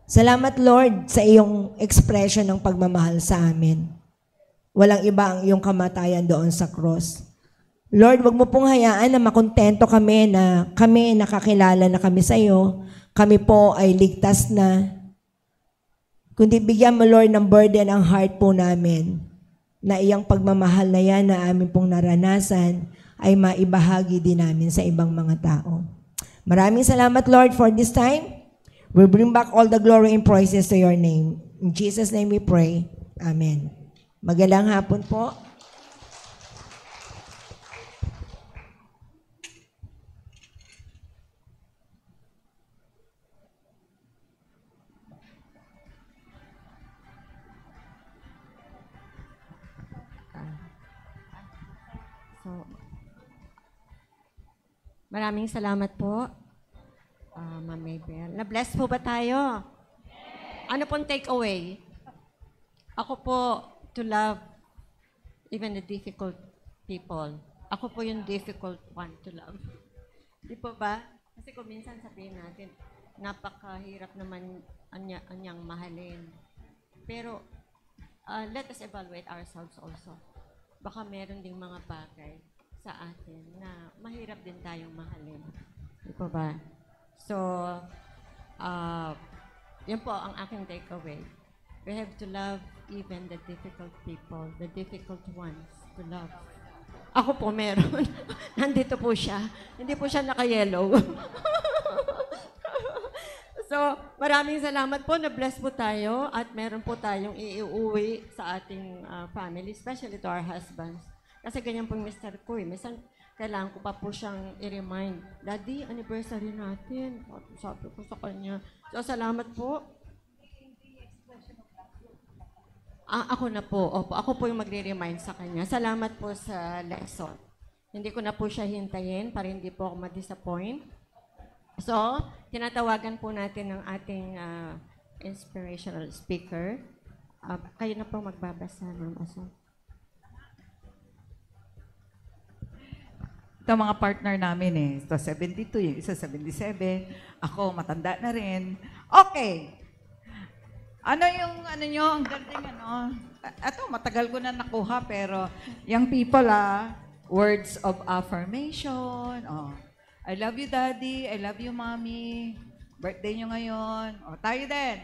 A: Salamat, Lord, sa iyong expression ng pagmamahal sa amin. Walang iba ang iyong kamatayan doon sa cross. Lord, wag mo pong hayaan na makontento kami na kami nakakilala na kami sa iyo. Kami po ay ligtas na. Kundi bigyan mo, Lord, ng burden ang heart po namin na iyang pagmamahal na yan na amin pong naranasan ay maibahagi din namin sa ibang mga tao. Maraming salamat, Lord, for this time. We bring back all the glory and praises to your name. In Jesus' name we pray. Amen. Magandang hapon po.
I: Maraming salamat po, Ma'am Maybell. Na-bless po ba tayo? Ano pong take away? Ako po, to love even the difficult people. Ako po yung difficult one to love. Di po ba? Kasi kung minsan sabihin natin, napakahirap naman anyang mahalin. Pero, let us evaluate ourselves also. Baka meron ding mga bagay sa atin na mahirap din tayong mahalin. Di po ba? So, yun po ang aking takeaway. We have to love even the difficult people, the difficult ones to love. Ako po meron. Nandito po siya. Hindi po siya naka-yellow. So, maraming salamat po. Na-bless po tayo at meron po tayong iuwi sa ating family, especially to our husbands. Kasi ganyan pong mister ko eh. Minsan, kailangan ko pa po siyang i-remind, Daddy, anniversary natin. Sabi ko sa kanya. So, salamat po. Ako na po. Opo, ako po yung magre-remind sa kanya. Salamat po sa lesson. Hindi ko na po siya hintayin para hindi po ako ma-disappoint. So, tinatawagan po natin ng ating inspirational speaker. Kayo na po magbabasa ng aso.
J: Ito mga partner namin eh. Ito 72, yung isa 77. Ako, matanda na rin. Okay. Ano nyo, ang gandang Ito, matagal ko na nakuha, pero young people words of affirmation. I love you, Daddy. I love you, Mommy. Birthday nyo ngayon. Tayo din.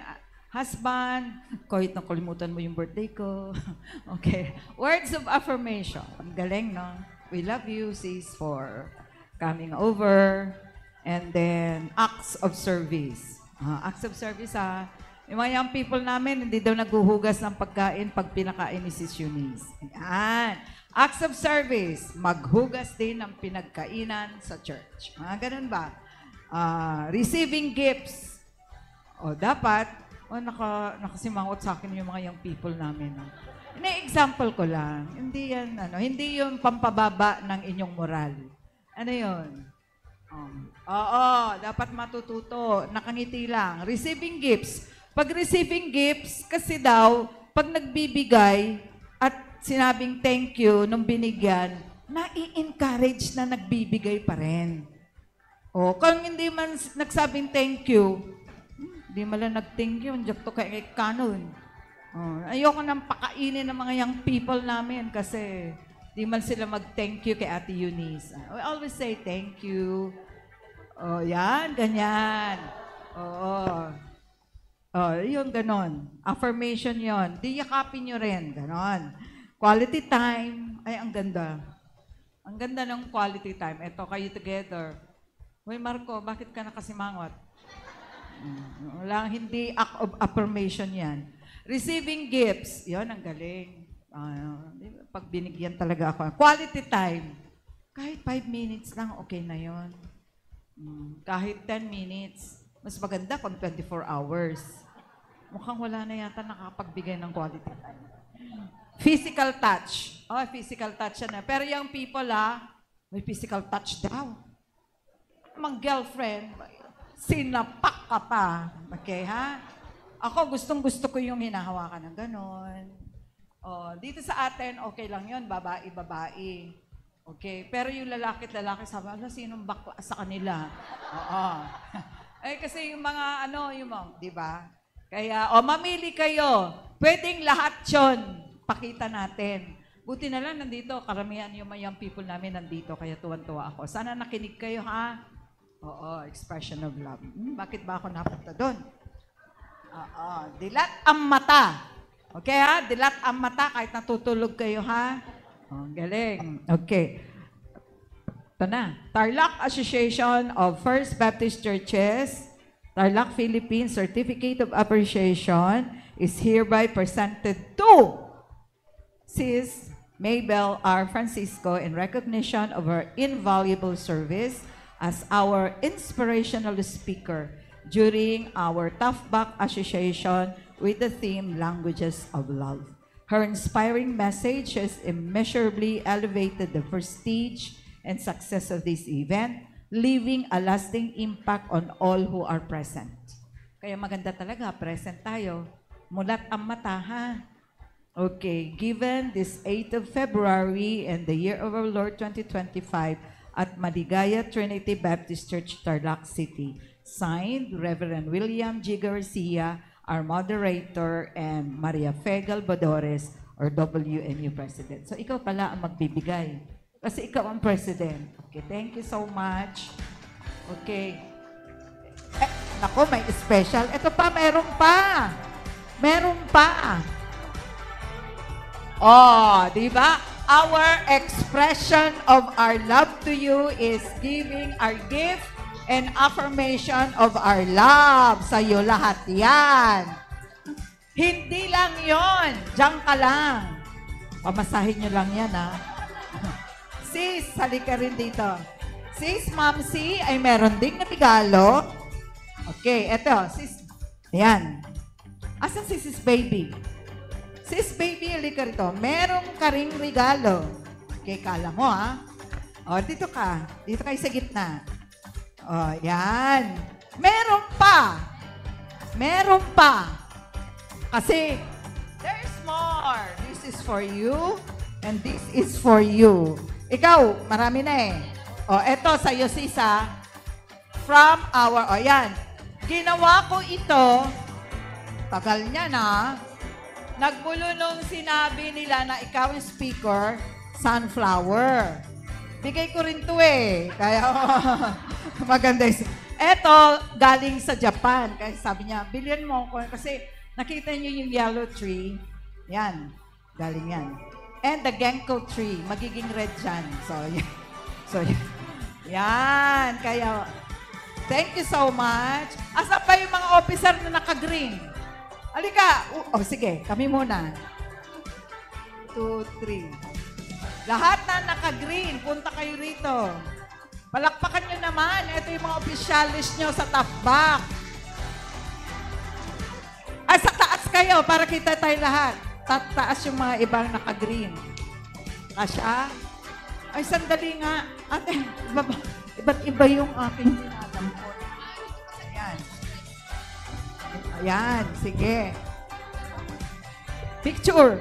J: Husband. Kahit nakalimutan mo yung birthday ko. Okay. Words of affirmation. Ang galing, no? We love you, sis, for coming over. And then, acts of service. Acts of service, yung mga young people namin, hindi daw naghuhugas ng pagkain pag pinakain ni Sis Eunice. Yan. Acts of service, maghugas din ng pinagkainan sa church. Ganun ba? Receiving gifts. Dapat, nakasimangot sa akin yung mga young people namin. Ina-example ko lang. Hindi yan, hindi yung pampababa ng inyong moral. Ano yun? Oo, dapat matututo. Nakangiti lang. Receiving gifts. Pag receiving gifts, kasi daw, pag nagbibigay at sinabing thank you nung binigyan, nai-encourage na nagbibigay pa rin. O, kung hindi man nagsabing thank you, hindi man lang nag-thank you, diyak to kay kanon. Ayoko nang pakainin ng mga young people namin kasi di man sila mag-thank you kay Ate Eunice. We always say thank you. Oh, yan, ganyan. Oo. Oh, yun, ganon. Affirmation yon. Di yakapin nyo rin, ganon. Quality time, ay, ang ganda. Ang ganda ng quality time. Ito, kayo together. Uy, Marco, bakit ka nakasimangot? Walang hindi act of affirmation yan. Receiving gifts, yon ang galing. Pag binigyan talaga ako. Quality time. Kahit 5 minutes lang, okay na yon. Kahit 10 minutes. Mas maganda kung 24 hours. Mukhang wala na yata nakapagbigay ng quality time. Physical touch. Oh, physical touch yan. Pero yung people, may physical touch daw. Mang girlfriend, sinapak ka pa. Okay, ha? Ako, gustong-gusto ko yung hinahawakan ng ganon. Oh, dito sa atin, okay lang yun. Babae. Okay? Pero yung lalaki, sabi, sinong bakla sa kanila? Oo. Kasi yung mga, di ba? Kaya, mamili kayo. Pwedeng lahat yun. Pakita natin. Buti na lang nandito, karamihan yung young people namin nandito, kaya tuwan-tuwa ako. Sana nakinig kayo, ha? Oo, expression of love. Bakit ba ako napunta doon? Oo, dilat ang mata. Okay, ha? Dilat ang mata kahit natutulog kayo, ha? Oh, galing. Okay. Ito na. Tarlac Association of First Baptist Churches, Tarlac, Philippines, Certificate of Appreciation is hereby presented to Sis Maybell R. Francisco in recognition of her invaluable service as our inspirational speaker during our Tough Back Association with the theme Languages of Love. Her inspiring message has immeasurably elevated the prestige and success of this event, leaving a lasting impact on all who are present. Kaya maganda talaga, present tayo. Mulat ang mata, ha? Okay, given this 8th of February and the year of our Lord 2025 at Maligaya Trinity Baptist Church, Tarlac City. Signed, Reverend William G. Garcia, our moderator, and Maria Fegal Bodores, our WNU president. So, ikaw pala ang magbibigay. Kasi ikaw ang president. Okay, thank you so much. Okay. Nako, may special. Ito pa, meron pa. Meron pa. Oh, di ba? Our expression of our love to you is giving our gift and affirmation of our love. Sa'yo lahat yan. Hindi lang yon. Diyan ka lang. Pamasahin nyo lang yan, ha? Sis, halika rin dito. Sis, Ma'am C, ay meron ding regalo. Okay, eto. Sis, ayan. Asan si Sis Baby? Sis Baby, halika rito. Meron ka ring regalo. Okay, kala mo, ha? O, dito ka. Dito kayo sa gitna. O, yan. Meron pa. Meron pa. Kasi, there's more. This is for you, and this is for you. Ikaw, marami na eh. O, eto sa'yo, Sisa. From our, o yan. Ginawa ko ito, tagal niya na, nagbulo nung sinabi nila na ikaw yung speaker, sunflower. Bigay ko rin to eh. Kaya, maganda yun. Eto, galing sa Japan. Kaya sabi niya, bilhin mo ko. Kasi nakita niyo yung yellow tree. Yan. Galing yan. And the Ginkgo tree, magiging red dyan. So, yan. Kaya, thank you so much. Asa pa yung mga officer na naka-green? Halika. Sige, kami muna. 2, 3. Lahat na naka-green, punta kayo rito. Palakpakan nyo naman. Ito yung mga opisyalis nyo sa top back. Sa taas kayo para kita tayo lahat. Taas yung mga ibang naka-green. Kasya? Ay, sandali nga. Ate, iba't iba yung aking sinadampot. Ayan. Ayan, sige. Picture.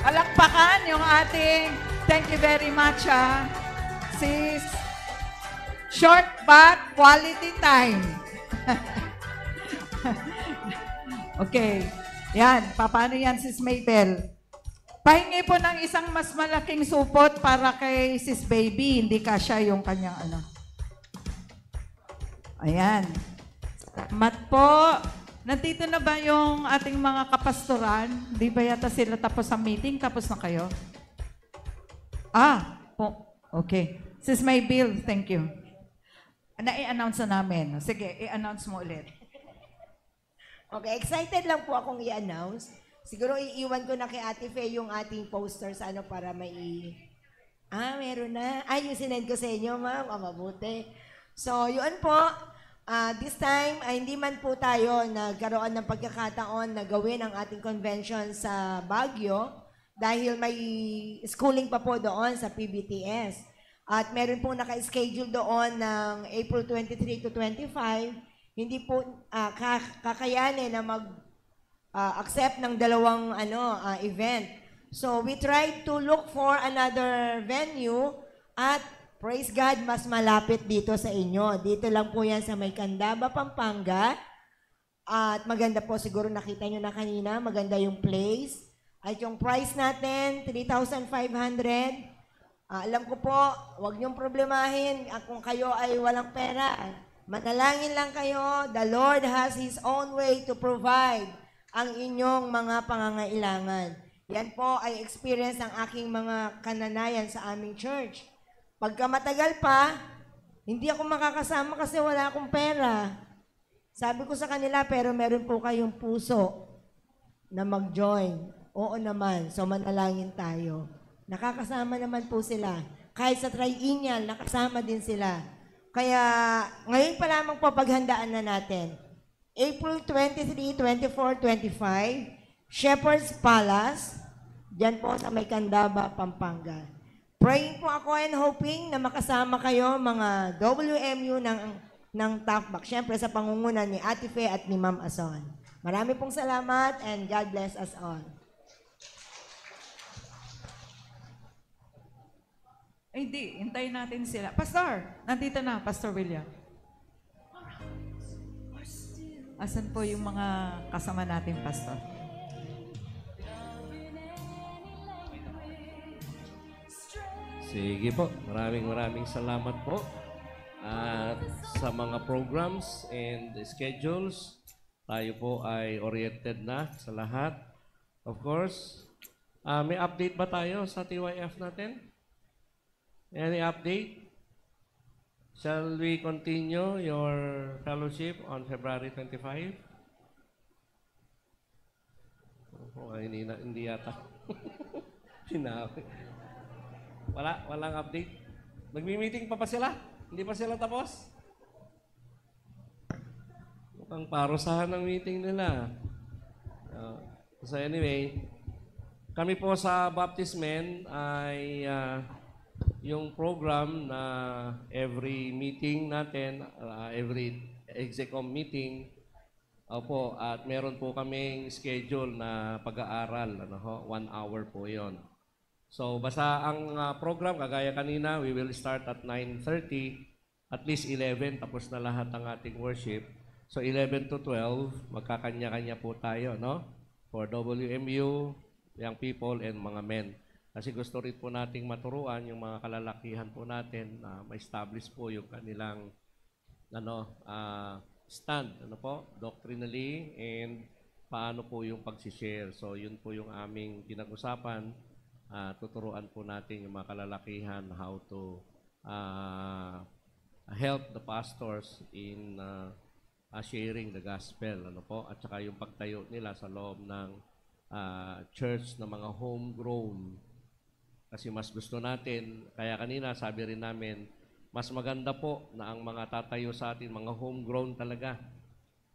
J: Palakpakan yung ating, thank you very much, sis. Short but quality time. Okay. Yan, paano yan, sis Maybel? Pahingi po ng isang mas malaking supot para kay sis Baby, hindi kasya yung kanyang ano. Ayan. Mat po. Nandito na ba yung ating mga kapastoran? Di ba yata sila tapos ang meeting? Tapos na kayo? Okay. Sis Maybel, thank you. Na-i-announce na namin. Sige, i-announce mo ulit.
A: Okay, excited lang po akong i-announce. Siguro iiwan ko na kay Ate Faye yung ating poster sa ano para meron na. Yung sinend ko sa inyo, ma'am. Mabuti. So, yun po. This time, hindi man po tayo nagkaroon ng pagkakataon na gawin ang ating convention sa Baguio dahil may schooling pa po doon sa PBTS. At meron po naka-schedule doon ng April 23 to 25. Hindi po kakayanin na mag-accept ng dalawang event. So, we tried to look for another venue at praise God, mas malapit dito sa inyo. Dito lang po yan sa May Candaba, Pampanga. At maganda po, siguro nakita nyo na kanina, maganda yung place. At yung price natin, 3,500. Alam ko po, huwag nyong problemahin kung kayo ay walang pera. Manalangin lang kayo. The Lord has His own way to provide ang inyong mga pangangailangan. Yan po ay experience ng aking mga kananayan sa aming church. Pagka matagal pa, hindi ako makakasama kasi wala akong pera. Sabi ko sa kanila, pero meron po kayong puso na mag-join. Oo naman, so manalangin tayo. Nakakasama naman po sila. Kahit sa triennial, nakasama din sila. Kaya ngayon pa lamang po paghandaan na natin. April 23, 24, 25, Shepherd's Palace, dyan po sa May Candaba, Pampanga. Praying po ako and hoping na makasama kayo mga WMU ng Takbak. Siyempre sa pangungunan ni Ate Faye at ni Ma'am Ason. Marami pong salamat and God bless us all.
J: Hindi, hintayin natin sila. Pastor, nandito na, Pastor William. Asan po yung mga kasama natin, Pastor?
K: Sige po, maraming salamat po. At sa mga programs and schedules, tayo po ay oriented na sa lahat. Of course, may update ba tayo sa TYF natin? Any update? Shall we continue your fellowship on February 25? Hindi yata. Sinabi. Walang update. Nagmi-meeting pa sila? Hindi pa sila tapos? Mukhang parusahan ng meeting nila. So anyway, kami po sa Baptismen ay yung program na every meeting natin, every execom meeting, at meron po kaming schedule na pag-aaral, 1 hour po yon. So, basta ang program, kagaya kanina, we will start at 9:30, at least 11, tapos na lahat ang ating worship. So, 11 to 12, magkakanya-kanya po tayo, no? For WMU, young people, and mga men. Kasi gusto rin po nating maturuan yung mga kalalakihan po natin na ma-establish po yung kanilang stand, doctrinally, and paano po yung pag-share. So, yun po yung aming pinag-usapan. Tuturuan po natin yung mga kalalakihan how to help the pastors in sharing the gospel, at saka yung pagtayo nila sa loob ng church na mga homegrown. Kasi mas gusto natin, kaya kanina sabi rin namin, mas maganda po na ang mga tatayo sa atin, mga homegrown talaga.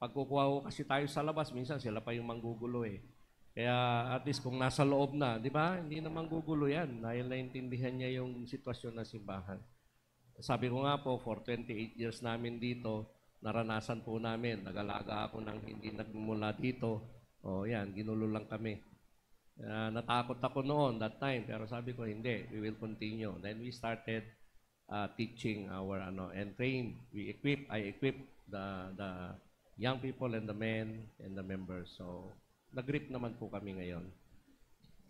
K: Pag kukuha ko kasi tayo sa labas, minsan sila pa yung manggugulo eh. Kaya at least kung nasa loob na, di ba? Hindi na manggugulo yan dahil naintindihan niya yung sitwasyon ng simbahan. Sabi ko nga po, for 28 years namin dito, naranasan po namin. Nag-alaga ako ng hindi nagmula dito. O yan, ginulo lang kami. Natakot ako noon that time, pero sabi ko, hindi, we will continue. Then we started teaching our and train. I equip the young people and the men and the members. So, nag-grip naman po kami ngayon.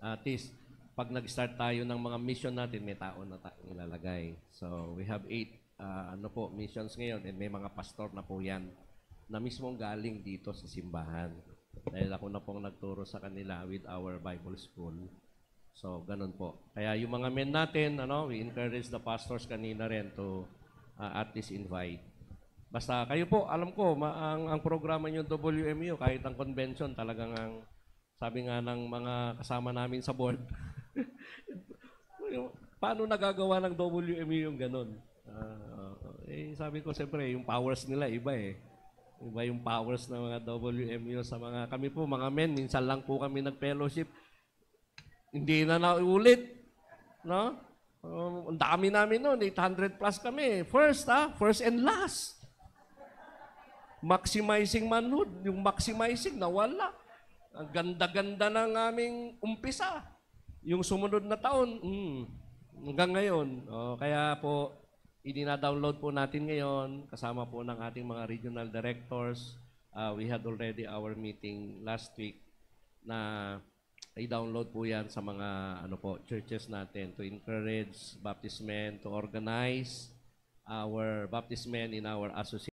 K: At least, pag nag-start tayo ng mga mission natin, may tao na tayong ilalagay. So, we have 8 missions ngayon and may mga pastor na po yan na mismong galing dito sa simbahan. Dahil ako na pong nagturo sa kanila with our Bible school. So, ganun po. Kaya yung mga men natin, we encourage the pastors kanina rin to at least invite. Basta kayo po, alam ko, ang programa nyo WMU, kahit ang convention, talagang sabi nga ng mga kasama namin sa board, paano nagagawa ng WMU yung ganun? Sabi ko, siyempre, yung powers nila, iba eh. Iba yung powers ng mga WMU sa mga, kami po, mga men, minsan lang po kami nag-fellowship. Hindi na naulit. No? Ang dami namin noon, 800 plus kami. First and last. Maximizing manhood. Yung maximizing, nawala. Ang ganda-ganda ng aming umpisa. Yung sumunod na taon, hanggang ngayon. Kaya po, idina-download po natin ngayon, kasama po ng ating mga regional directors. We had already our meeting last week na i-download po yan sa mga churches natin to encourage baptismen, to organize our baptismen in our association.